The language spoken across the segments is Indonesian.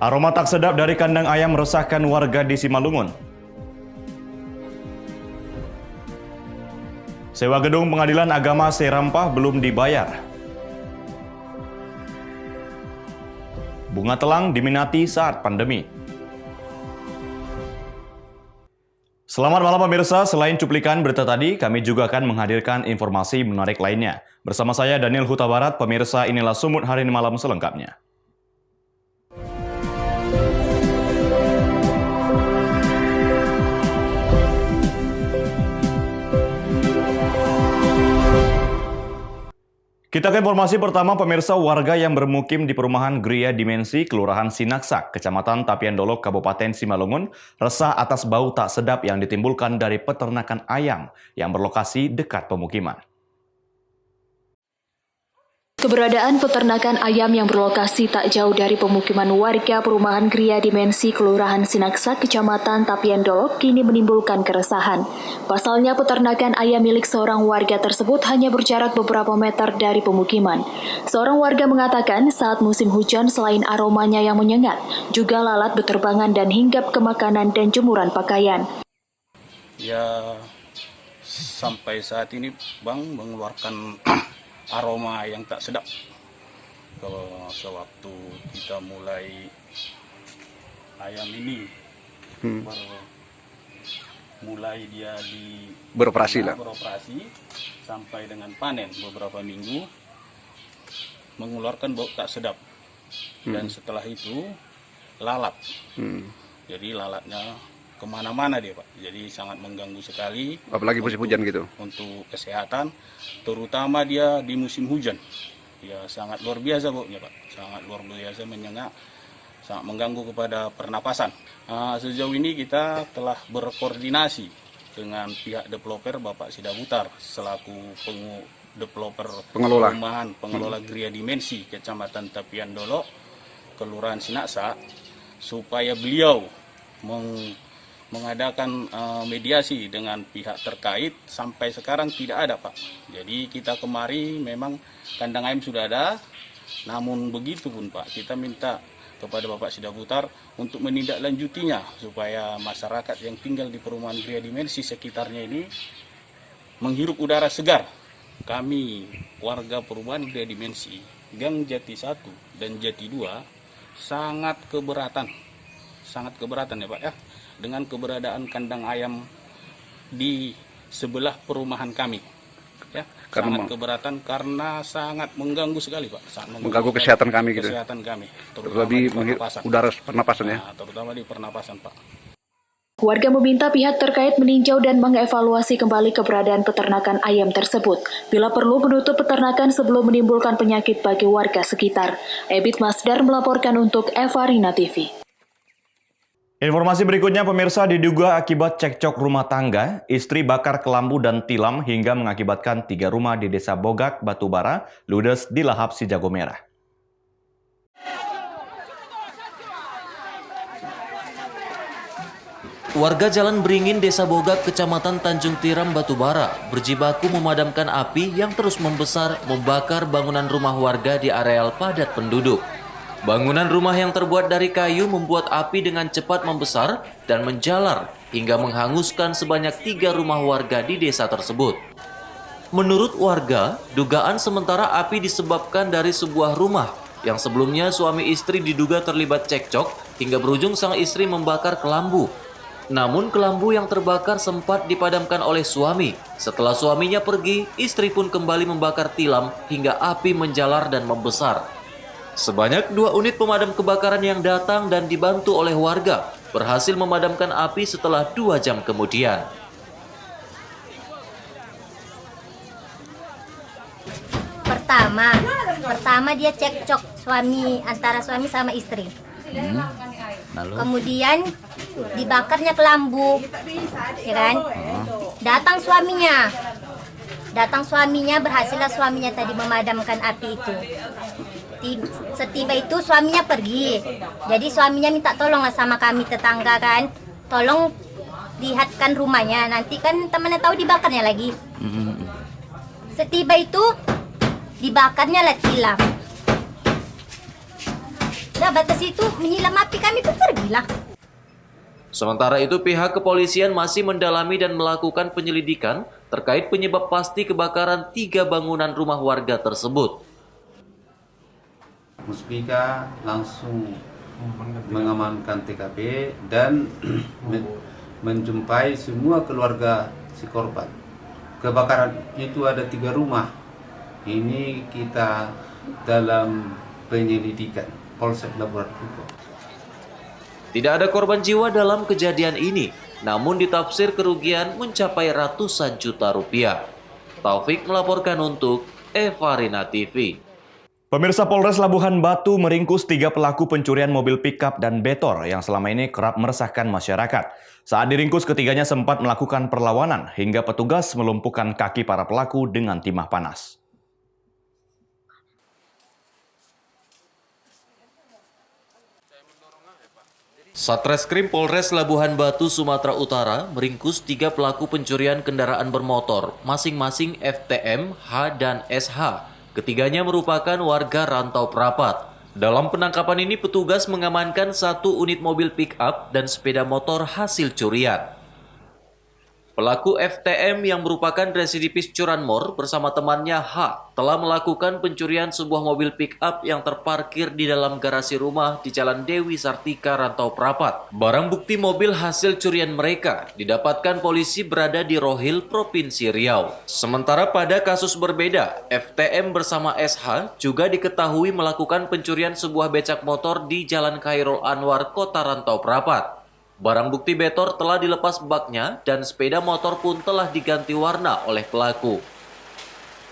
Aroma tak sedap dari kandang ayam meresahkan warga di Simalungun. Sewa gedung Pengadilan Agama Serampah belum dibayar. Bunga telang diminati saat pandemi. Selamat malam pemirsa, selain cuplikan berita tadi, kami juga akan menghadirkan informasi menarik lainnya. Bersama saya Daniel Huta Barat, pemirsa inilah Sumut Hari ini Malam selengkapnya. Kita ke informasi pertama, pemirsa. Warga yang bermukim di perumahan Gria Dimensi, Kelurahan Sinaksak, Kecamatan Tapian Dolok, Kabupaten Simalungun, resah atas bau tak sedap yang ditimbulkan dari peternakan ayam yang berlokasi dekat pemukiman. Keberadaan peternakan ayam yang berlokasi tak jauh dari pemukiman warga perumahan Gria Dimensi Kelurahan Sinaksak, Kecamatan Tapian Dolok kini menimbulkan keresahan. Pasalnya peternakan ayam milik seorang warga tersebut hanya berjarak beberapa meter dari pemukiman. Seorang warga mengatakan saat musim hujan selain aromanya yang menyengat, juga lalat berterbangan dan hinggap ke makanan dan jemuran pakaian. Ya, sampai saat ini Bang mengeluarkan aroma yang tak sedap. Kalau sewaktu kita mulai ayam ini mulai dia beroperasi sampai dengan panen beberapa minggu mengeluarkan bau tak sedap. Dan setelah itu lalat. Jadi lalatnya kemana-mana dia Pak, jadi sangat mengganggu sekali. Apalagi musim hujan gitu. Untuk kesehatan, terutama dia di musim hujan. Ya sangat luar biasa baunya Pak, sangat luar biasa menyengat, sangat mengganggu kepada pernapasan. Sejauh ini kita telah berkoordinasi dengan pihak developer Bapak Sidabutar selaku pengelola Gria Dimensi Kecamatan Tapian Dolok, Kelurahan Sinaksak, supaya beliau mengadakan mediasi dengan pihak terkait. Sampai sekarang tidak ada Pak. Jadi kita kemari memang kandang ayam sudah ada, namun begitu pun Pak, kita minta kepada Bapak Sidabutar untuk menindaklanjutinya supaya masyarakat yang tinggal di perumahan Gria Dimensi sekitarnya ini menghirup udara segar. Kami warga perumahan Gria Dimensi Gang Jati 1 dan Jati 2 sangat keberatan ya Pak ya, dengan keberadaan kandang ayam di sebelah perumahan kami. Ya, sangat keberatan karena sangat mengganggu sekali Pak. Mengganggu kesehatan kami gitu. Kesehatan kami, terlebih udara pernapasan ya. Terutama di pernapasan Pak. Warga meminta pihak terkait meninjau dan mengevaluasi kembali keberadaan peternakan ayam tersebut. Bila perlu menutup peternakan sebelum menimbulkan penyakit bagi warga sekitar. Ebit Masdar melaporkan untuk Evarina TV. Informasi berikutnya pemirsa, diduga akibat cekcok rumah tangga, istri bakar kelambu dan tilam hingga mengakibatkan 3 rumah di Desa Bogak, Batubara, ludes dilahap si jago merah. Warga Jalan Beringin, Desa Bogak, Kecamatan Tanjung Tiram, Batubara, berjibaku memadamkan api yang terus membesar membakar bangunan rumah warga di areal padat penduduk. Bangunan rumah yang terbuat dari kayu membuat api dengan cepat membesar dan menjalar hingga menghanguskan sebanyak 3 rumah warga di desa tersebut. Menurut warga, dugaan sementara api disebabkan dari sebuah rumah yang sebelumnya suami istri diduga terlibat cekcok hingga berujung sang istri membakar kelambu. Namun kelambu yang terbakar sempat dipadamkan oleh suami. Setelah suaminya pergi, istri pun kembali membakar tilam hingga api menjalar dan membesar. Sebanyak 2 unit pemadam kebakaran yang datang dan dibantu oleh warga berhasil memadamkan api setelah 2 jam kemudian. Pertama dia cekcok antara suami sama istri. Lalu? Kemudian dibakarnya kelambu, ya kan? Datang suaminya, berhasillah suaminya tadi memadamkan api itu. Setiba itu suaminya pergi. Jadi suaminya minta tolong sama kami tetangga kan, tolong lihatkan rumahnya. Nanti kan temannya tahu dibakarnya lagi. Setiba itu dibakarnya lah tilam. Nah, batas itu menyilam api, kami pun pergilah. Sementara itu pihak kepolisian masih mendalami dan melakukan penyelidikan terkait penyebab pasti kebakaran 3 bangunan rumah warga tersebut. Muspika langsung mengamankan TKP dan menjumpai semua keluarga si korban. Kebakaran itu ada 3 rumah. Ini kita dalam penyelidikan Polsek Labuan Bajo. Tidak ada korban jiwa dalam kejadian ini, namun ditafsir kerugian mencapai ratusan juta rupiah. Taufik melaporkan untuk Evarina TV. Pemirsa, Polres Labuhan Batu meringkus 3 pelaku pencurian mobil pickup dan betor yang selama ini kerap meresahkan masyarakat. Saat diringkus, ketiganya sempat melakukan perlawanan hingga petugas melumpuhkan kaki para pelaku dengan timah panas. Satreskrim Polres Labuhan Batu, Sumatera Utara meringkus 3 pelaku pencurian kendaraan bermotor, masing-masing FTM, H, dan SH. Ketiganya merupakan warga rantau Prapat. Dalam penangkapan ini petugas mengamankan 1 unit mobil pick-up dan sepeda motor hasil curian. Pelaku FTM yang merupakan residivis curanmor bersama temannya H telah melakukan pencurian sebuah mobil pick-up yang terparkir di dalam garasi rumah di Jalan Dewi Sartika, Rantau Prapat. Barang bukti mobil hasil curian mereka didapatkan polisi berada di Rohil, Provinsi Riau. Sementara pada kasus berbeda, FTM bersama SH juga diketahui melakukan pencurian sebuah becak motor di Jalan Khairul Anwar, Kota Rantau Prapat. Barang bukti betor telah dilepas baknya dan sepeda motor pun telah diganti warna oleh pelaku.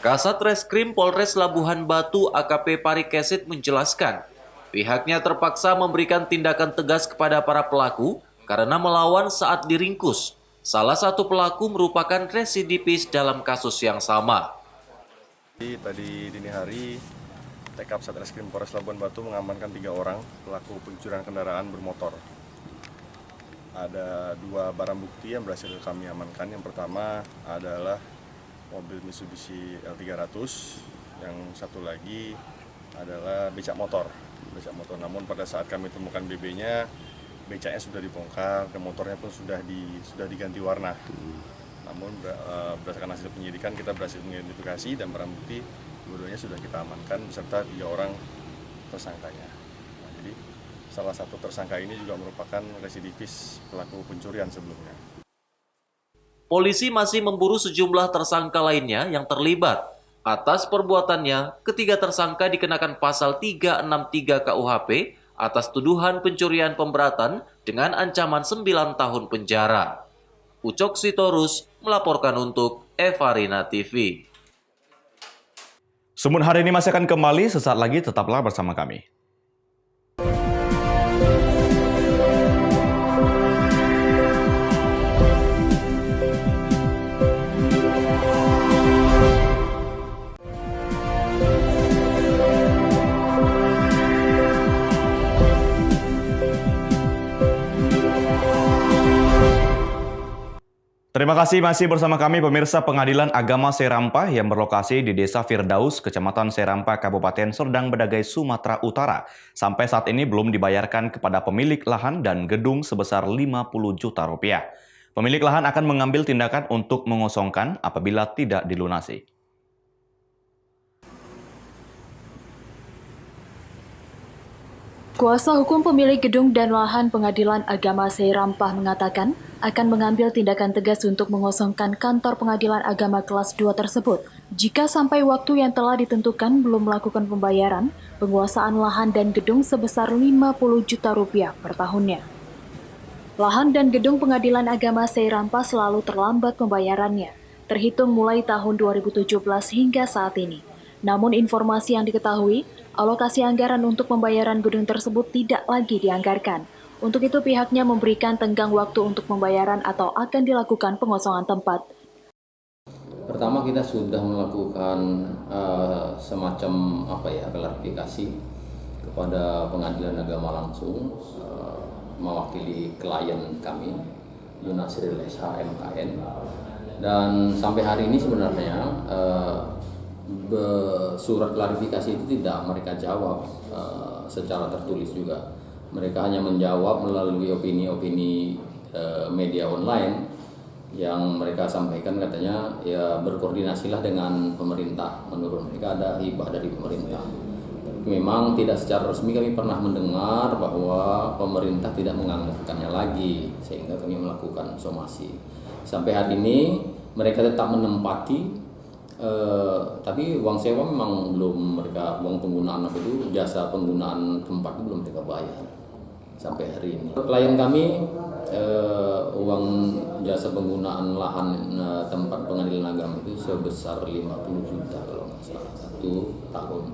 Kasat Reskrim Polres Labuhan Batu AKP Parikesit menjelaskan, pihaknya terpaksa memberikan tindakan tegas kepada para pelaku karena melawan saat diringkus. Salah satu pelaku merupakan residivis dalam kasus yang sama. Tadi dini hari, TK Satreskrim Polres Labuhan Batu mengamankan 3 orang pelaku pencurian kendaraan bermotor. Ada 2 barang bukti yang berhasil kami amankan. Yang pertama adalah mobil Mitsubishi L300, yang satu lagi adalah becak motor. Namun pada saat kami temukan BB-nya, becaknya sudah dibongkar dan motornya pun sudah diganti warna. Namun berdasarkan hasil penyidikan kita berhasil mengidentifikasi dan barang bukti dua-duanya sudah kita amankan beserta 3 orang tersangkanya. Salah satu tersangka ini juga merupakan residivis pelaku pencurian sebelumnya. Polisi masih memburu sejumlah tersangka lainnya yang terlibat. Atas perbuatannya, ketiga tersangka dikenakan pasal 363 KUHP atas tuduhan pencurian pemberatan dengan ancaman 9 tahun penjara. Ucok Sitorus melaporkan untuk Evarina TV. Sumun hari ini masih akan kembali, sesaat lagi tetaplah bersama kami. Terima kasih masih bersama kami pemirsa. Pengadilan Agama Serampah yang berlokasi di Desa Firdaus, Kecamatan Serampah, Kabupaten Serdang Bedagai, Sumatera Utara, sampai saat ini belum dibayarkan kepada pemilik lahan dan gedung sebesar 50 juta rupiah. Pemilik lahan akan mengambil tindakan untuk mengosongkan apabila tidak dilunasi. Kuasa hukum pemilik gedung dan lahan Pengadilan Agama Serampah mengatakan akan mengambil tindakan tegas untuk mengosongkan kantor Pengadilan Agama kelas 2 tersebut jika sampai waktu yang telah ditentukan belum melakukan pembayaran penguasaan lahan dan gedung sebesar 50 juta rupiah per tahunnya. Lahan dan gedung Pengadilan Agama Serampah selalu terlambat pembayarannya, terhitung mulai tahun 2017 hingga saat ini. Namun informasi yang diketahui, alokasi anggaran untuk pembayaran gedung tersebut tidak lagi dianggarkan. Untuk itu pihaknya memberikan tenggang waktu untuk pembayaran atau akan dilakukan pengosongan tempat. Pertama kita sudah melakukan semacam klarifikasi kepada Pengadilan Agama langsung mewakili klien kami Yunasril SH MKN, dan sampai hari ini sebenarnya surat klarifikasi itu tidak mereka jawab secara tertulis juga. Mereka hanya menjawab melalui opini-opini media online yang mereka sampaikan, katanya ya berkoordinasilah dengan pemerintah. Menurut mereka ada hibah dari pemerintah. Memang tidak secara resmi kami pernah mendengar bahwa pemerintah tidak menganggarkannya lagi, sehingga kami melakukan somasi. Sampai hari ini mereka tetap menempati, tapi uang sewa memang belum mereka, uang penggunaan apa itu, jasa penggunaan tempat itu belum mereka bayar sampai hari ini. Klien kami uang jasa penggunaan lahan tempat pengadilan agama itu sebesar 50 juta kalau nggak salah 1 tahun.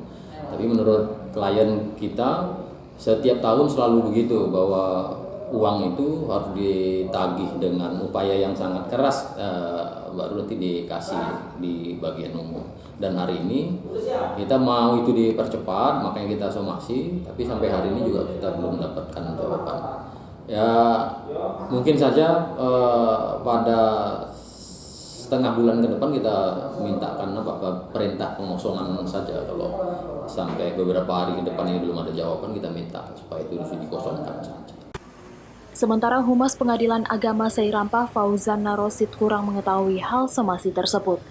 Tapi menurut klien kita setiap tahun selalu begitu, bahwa uang itu harus ditagih dengan upaya yang sangat keras, baru nanti dikasih di bagian umum. Dan hari ini kita mau itu dipercepat, makanya kita somasi, tapi sampai hari ini juga kita belum mendapatkan jawaban. Ya mungkin saja pada setengah bulan ke depan kita mintakan perintah pengosongan saja. Kalau sampai beberapa hari ke depan ini belum ada jawaban, kita minta supaya itu dikosongkan saja. Sementara Humas Pengadilan Agama Seirampah Fauzan Narosid kurang mengetahui hal somasi tersebut.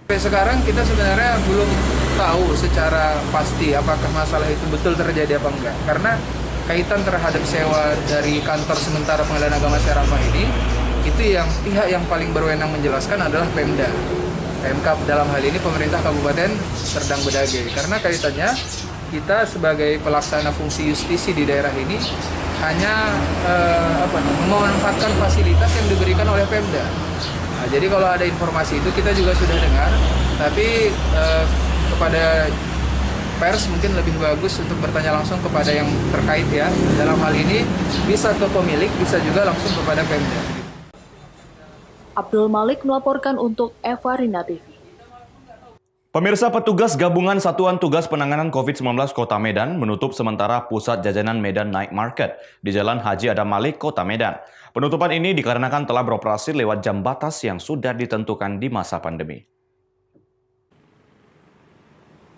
Sampai sekarang kita sebenarnya belum tahu secara pasti apakah masalah itu betul terjadi apa enggak. Karena kaitan terhadap sewa dari kantor sementara Pengadilan Agama Seirampah ini, itu yang pihak yang paling berwenang menjelaskan adalah Pemda. PMK dalam hal ini pemerintah Kabupaten Serdang Bedagai. Karena kaitannya kita sebagai pelaksana fungsi justisi di daerah ini hanya memanfaatkan fasilitas yang diberikan oleh Pemda. Nah, jadi kalau ada informasi itu kita juga sudah dengar, tapi kepada pers mungkin lebih bagus untuk bertanya langsung kepada yang terkait ya. Dalam hal ini bisa ke pemilik, bisa juga langsung kepada Pemda. Abdul Malik melaporkan untuk Eva Rina TV. Pemirsa, petugas gabungan Satuan Tugas Penanganan COVID-19 Kota Medan menutup sementara pusat jajanan Medan Night Market di Jalan Haji Adam Malik, Kota Medan. Penutupan ini dikarenakan telah beroperasi lewat jam batas yang sudah ditentukan di masa pandemi.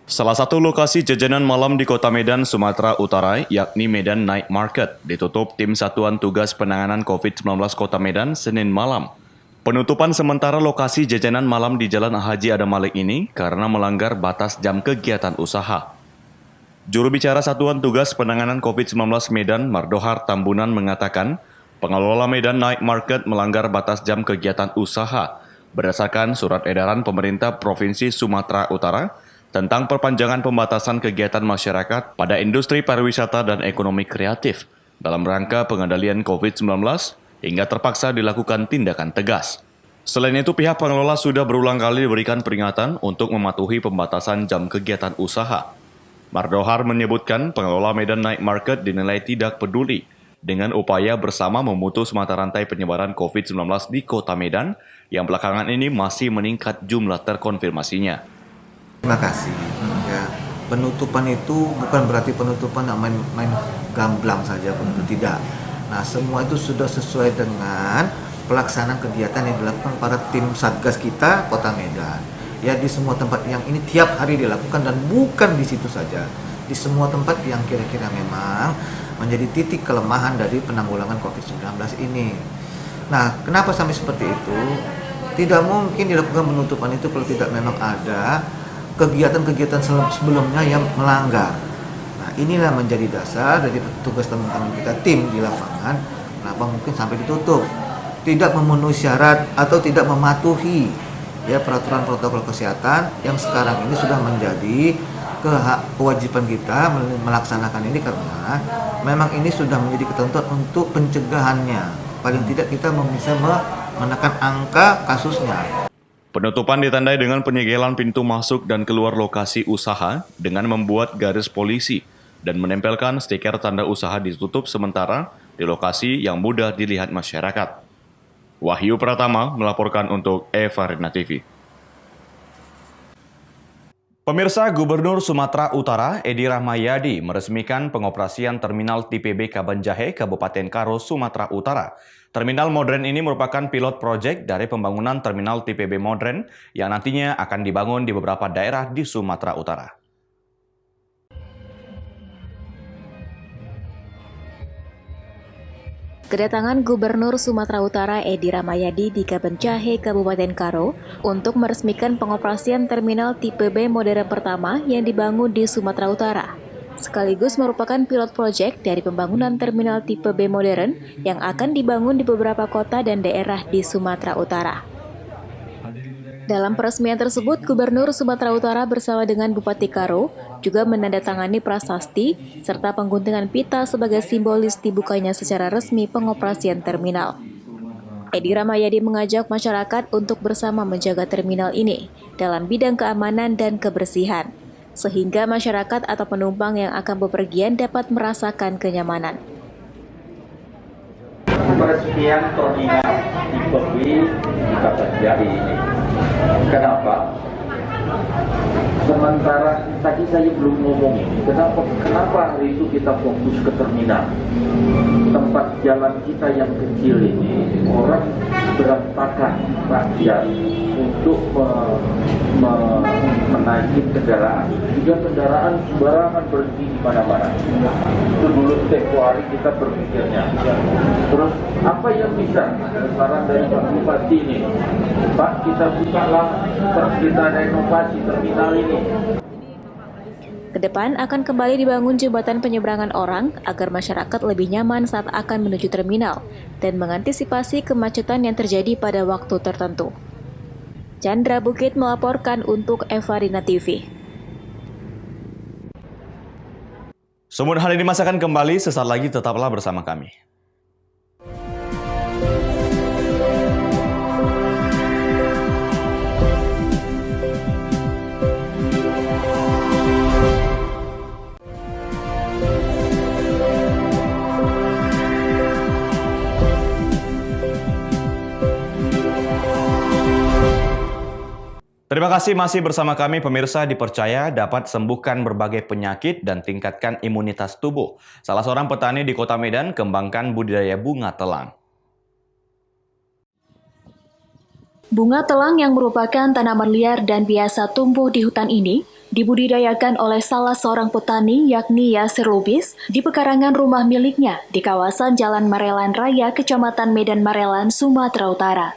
Salah satu lokasi jajanan malam di Kota Medan, Sumatera Utara, yakni Medan Night Market, ditutup tim Satuan Tugas Penanganan COVID-19 Kota Medan Senin malam. Penutupan sementara lokasi jajanan malam di Jalan Haji Adam Malik ini karena melanggar batas jam kegiatan usaha. Juru bicara Satuan Tugas Penanganan COVID-19 Medan, Mardohar Tambunan, mengatakan pengelola Medan Night Market melanggar batas jam kegiatan usaha berdasarkan surat edaran pemerintah Provinsi Sumatera Utara tentang perpanjangan pembatasan kegiatan masyarakat pada industri pariwisata dan ekonomi kreatif dalam rangka pengendalian COVID-19 hingga terpaksa dilakukan tindakan tegas. Selain itu, pihak pengelola sudah berulang kali diberikan peringatan untuk mematuhi pembatasan jam kegiatan usaha. Mardohar menyebutkan pengelola Medan Night Market dinilai tidak peduli dengan upaya bersama memutus mata rantai penyebaran COVID-19 di Kota Medan yang belakangan ini masih meningkat jumlah terkonfirmasinya. Terima kasih. Ya, penutupan itu bukan berarti penutupan main gamblang saja, tidak. Nah, semua itu sudah sesuai dengan pelaksanaan kegiatan yang dilakukan para tim Satgas kita Kota Medan. Ya, di semua tempat yang ini tiap hari dilakukan, dan bukan di situ saja. Di semua tempat yang kira-kira memang menjadi titik kelemahan dari penanggulangan COVID-19 ini. Nah, kenapa sampai seperti itu? Tidak mungkin dilakukan penutupan itu kalau tidak memang ada kegiatan-kegiatan sebelumnya yang melanggar. Nah, inilah menjadi dasar dari tugas teman-teman kita, tim di lapangan, kenapa mungkin sampai ditutup. Tidak memenuhi syarat atau tidak mematuhi ya peraturan protokol kesehatan yang sekarang ini sudah menjadi kewajiban kita melaksanakan ini, karena memang ini sudah menjadi ketentuan untuk pencegahannya. Paling tidak kita bisa menekan angka kasusnya. Penutupan ditandai dengan penyegelan pintu masuk dan keluar lokasi usaha dengan membuat garis polisi dan menempelkan stiker tanda usaha ditutup sementara di lokasi yang mudah dilihat masyarakat. Wahyu Pratama melaporkan untuk Eva Rina TV. Pemirsa, Gubernur Sumatera Utara Edi Rahmayadi meresmikan pengoperasian Terminal TPB Kabanjahe, Kabupaten Karo, Sumatera Utara. Terminal modern ini merupakan pilot project dari pembangunan Terminal TPB modern yang nantinya akan dibangun di beberapa daerah di Sumatera Utara. Kedatangan Gubernur Sumatera Utara Edi Rahmayadi di Kabanjahe, Kabupaten Karo untuk meresmikan pengoperasian terminal tipe B modern pertama yang dibangun di Sumatera Utara. Sekaligus merupakan pilot project dari pembangunan terminal tipe B modern yang akan dibangun di beberapa kota dan daerah di Sumatera Utara. Dalam peresmian tersebut, Gubernur Sumatera Utara bersama dengan Bupati Karo juga menandatangani prasasti serta pengguntingan pita sebagai simbolis dibukanya secara resmi pengoperasian terminal. Edi Rahmayadi mengajak masyarakat untuk bersama menjaga terminal ini dalam bidang keamanan dan kebersihan, sehingga masyarakat atau penumpang yang akan bepergian dapat merasakan kenyamanan. Peresmian terminal tipe B di Kabanjahe ini. Kenapa? Sementara tadi saya belum ngomong ini, kenapa hari itu kita fokus ke terminal? Tempat jalan kita yang kecil ini, orang berantakan rakyat untuk menaiki kendaraan. Juga kendaraan sembarangan berhenti di mana-mana. Itu dulu tempo hari kita berpikirnya. Terus apa yang bisa saran dari Pak Bupati ini? Pak, kita bukalah, kita renovasi terminal ini. Kedepan akan kembali dibangun jembatan penyeberangan orang agar masyarakat lebih nyaman saat akan menuju terminal dan mengantisipasi kemacetan yang terjadi pada waktu tertentu. Chandra Bukit melaporkan untuk Evarina TV. Sumber hari ini masakan kembali, sesaat lagi tetaplah bersama kami. Terima kasih masih bersama kami. Pemirsa, dipercaya dapat sembuhkan berbagai penyakit dan tingkatkan imunitas tubuh. Salah seorang petani di Kota Medan kembangkan budidaya bunga telang. Bunga telang yang merupakan tanaman liar dan biasa tumbuh di hutan ini dibudidayakan oleh salah seorang petani yakni Yasir Lubis di pekarangan rumah miliknya di kawasan Jalan Marelan Raya, Kecamatan Medan Marelan, Sumatera Utara.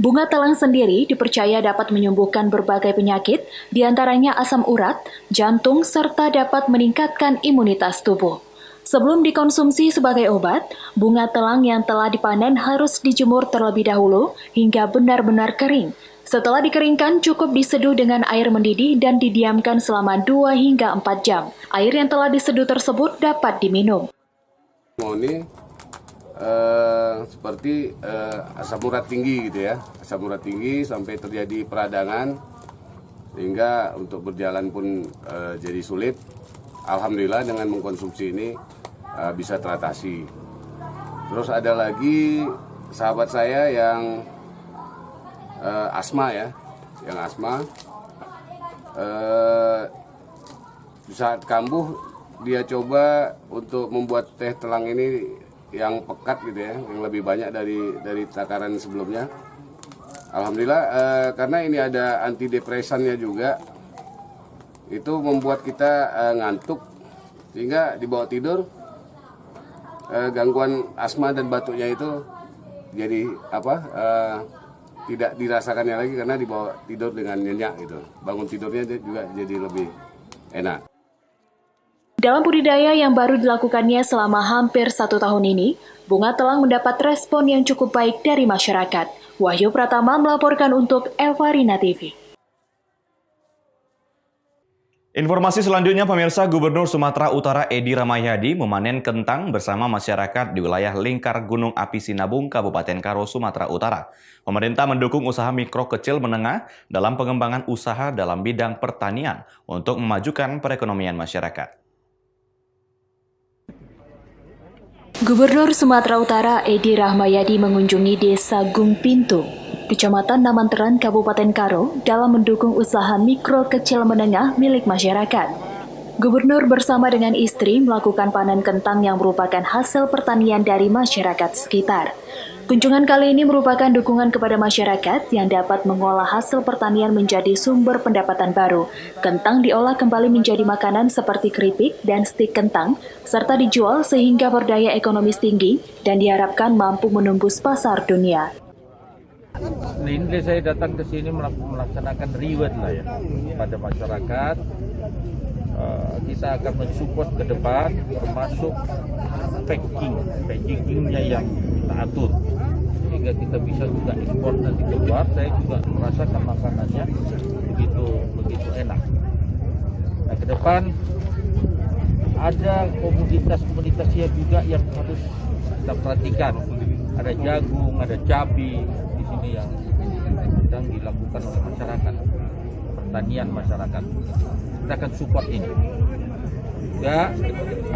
Bunga telang sendiri dipercaya dapat menyembuhkan berbagai penyakit, diantaranya asam urat, jantung, serta dapat meningkatkan imunitas tubuh. Sebelum dikonsumsi sebagai obat, bunga telang yang telah dipanen harus dijemur terlebih dahulu hingga benar-benar kering. Setelah dikeringkan, cukup diseduh dengan air mendidih dan didiamkan selama 2 hingga 4 jam. Air yang telah diseduh tersebut dapat diminum. Ini seperti asam urat tinggi gitu ya, asam urat tinggi sampai terjadi peradangan sehingga untuk berjalan pun jadi sulit. Alhamdulillah dengan mengkonsumsi ini bisa teratasi. Terus ada lagi sahabat saya yang asma ya, yang asma di saat kambuh dia coba untuk membuat teh telang ini yang pekat gitu ya, yang lebih banyak dari takaran sebelumnya. Alhamdulillah karena ini ada antidepresannya juga, itu membuat kita ngantuk sehingga di bawah tidur gangguan asma dan batuknya itu jadi tidak dirasakannya lagi karena di bawah tidur dengan nyenyak gitu. Bangun tidurnya juga jadi lebih enak. Dalam budidaya yang baru dilakukannya selama hampir 1 tahun ini, bunga telang mendapat respon yang cukup baik dari masyarakat. Wahyu Pratama melaporkan untuk Evarina TV. Informasi selanjutnya, pemirsa, Gubernur Sumatera Utara Edi Rahmayadi memanen kentang bersama masyarakat di wilayah lingkar Gunung Api Sinabung, Kabupaten Karo, Sumatera Utara. Pemerintah mendukung usaha mikro kecil menengah dalam pengembangan usaha dalam bidang pertanian untuk memajukan perekonomian masyarakat. Gubernur Sumatera Utara Edi Rahmayadi mengunjungi Desa Gung Pintu, Kecamatan Namanteran, Kabupaten Karo dalam mendukung usaha mikro kecil menengah milik masyarakat. Gubernur bersama dengan istri melakukan panen kentang yang merupakan hasil pertanian dari masyarakat sekitar. Kunjungan kali ini merupakan dukungan kepada masyarakat yang dapat mengolah hasil pertanian menjadi sumber pendapatan baru. Kentang diolah kembali menjadi makanan seperti keripik dan stik kentang, serta dijual sehingga berdaya ekonomis tinggi dan diharapkan mampu menembus pasar dunia. Ini saya datang ke sini melaksanakan reward lah ya pada masyarakat. Kita akan mensupport ke depan, termasuk packingnya yang kita atur, sehingga kita bisa juga impor nanti keluar. Saya juga merasakan makanannya begitu enak. Nah, ke depan ada komoditas-komoditasnya juga yang harus kita perhatikan. Ada jagung, ada cabai di sini yang sedang dilakukan oleh masyarakat, pertanian masyarakat. Kita akan support ini. Ya,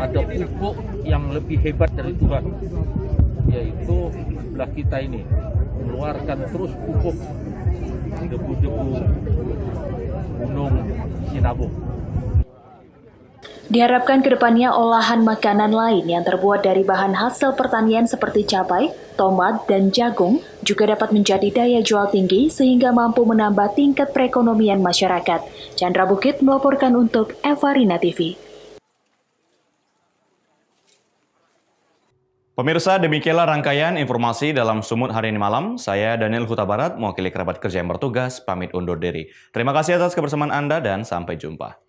ada pupuk yang lebih hebat dari Tuhan, yaitu sebelah kita ini mengeluarkan terus pupuk debu-debu gunung Sinabung. Diharapkan kedepannya olahan makanan lain yang terbuat dari bahan hasil pertanian seperti cabai, tomat, dan jagung juga dapat menjadi daya jual tinggi sehingga mampu menambah tingkat perekonomian masyarakat. Chandra Bukit melaporkan untuk Evarina TV. Pemirsa, demikianlah rangkaian informasi dalam Sumut hari ini malam. Saya Daniel Huta Barat, mewakili kerabat kerja yang bertugas, pamit undur diri. Terima kasih atas kebersamaan Anda dan sampai jumpa.